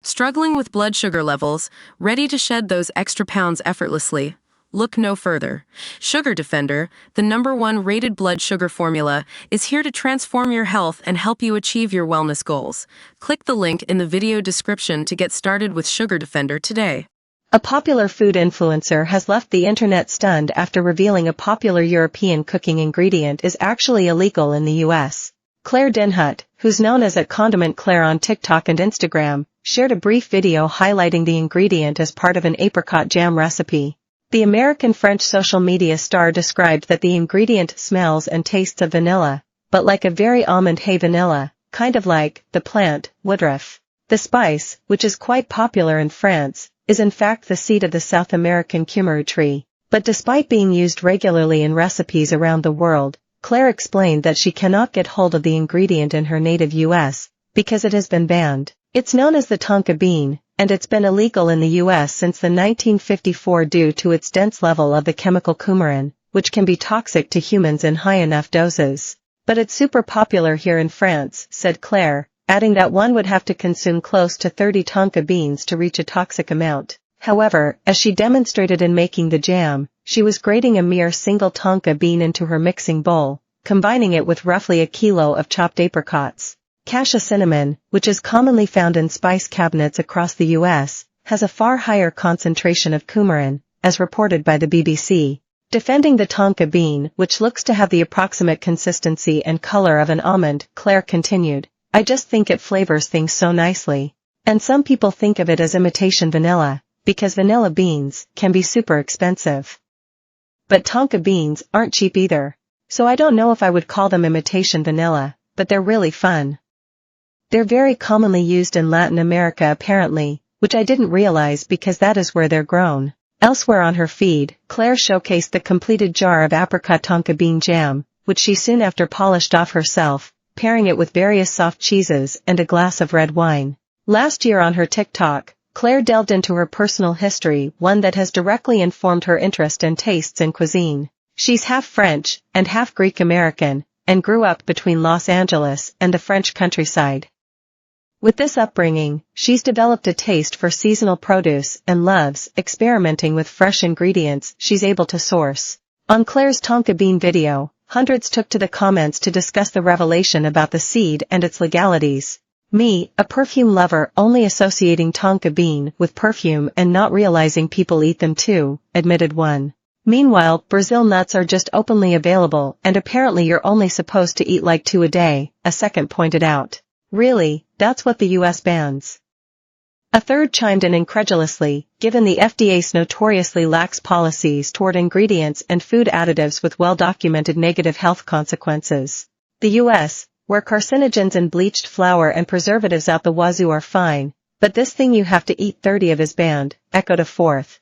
Struggling with blood sugar levels, ready to shed those extra pounds effortlessly? Look no further. Sugar Defender, the #1 rated blood sugar formula, is here to transform your health and help you achieve your wellness goals. Click the link in the video description to get started with Sugar Defender today. A popular food influencer has left the internet stunned after revealing a popular European cooking ingredient is actually illegal in the US. Claire Dinhut, who's known as @Condiment Claire on TikTok and Instagram, shared a brief video highlighting the ingredient as part of an apricot jam recipe. The American-French social media star described that the ingredient smells and tastes of vanilla, but like a very almond hay vanilla, kind of like the plant, woodruff. The spice, which is quite popular in France, is in fact the seed of the South American cumaru tree. But despite being used regularly in recipes around the world, Claire explained that she cannot get hold of the ingredient in her native US, because it has been banned. It's known as the tonka bean, and it's been illegal in the US since the 1954 due to its dense level of the chemical coumarin, which can be toxic to humans in high enough doses. But it's super popular here in France, said Claire, adding that one would have to consume close to 30 tonka beans to reach a toxic amount. However, as she demonstrated in making the jam, she was grating a mere single tonka bean into her mixing bowl, combining it with roughly a kilo of chopped apricots. Cassia cinnamon, which is commonly found in spice cabinets across the US, has a far higher concentration of coumarin, as reported by the BBC. Defending the tonka bean, which looks to have the approximate consistency and color of an almond, Claire continued, "I just think it flavors things so nicely. And some people think of it as imitation vanilla, because vanilla beans can be super expensive. But tonka beans aren't cheap either. So I don't know if I would call them imitation vanilla, but they're really fun. They're very commonly used in Latin America apparently, which I didn't realize because that is where they're grown." Elsewhere on her feed, Claire showcased the completed jar of apricot tonka bean jam, which she soon after polished off herself, pairing it with various soft cheeses and a glass of red wine. Last year on her TikTok, Claire delved into her personal history, one that has directly informed her interest and tastes in cuisine. She's half French and half Greek American, and grew up between Los Angeles and the French countryside. With this upbringing, she's developed a taste for seasonal produce and loves experimenting with fresh ingredients she's able to source. On Claire's tonka bean video, hundreds took to the comments to discuss the revelation about the seed and its legalities. "Me, a perfume lover, only associating tonka bean with perfume and not realizing people eat them too," admitted one. Meanwhile, Brazil nuts are just openly available and apparently you're only supposed to eat like 2 a day, a second pointed out. "Really, that's what the US bans?" A third chimed in incredulously, given the FDA's notoriously lax policies toward ingredients and food additives with well-documented negative health consequences. "The US, where carcinogens in bleached flour and preservatives out the wazoo are fine, but this thing you have to eat 30 of is banned," echoed a fourth.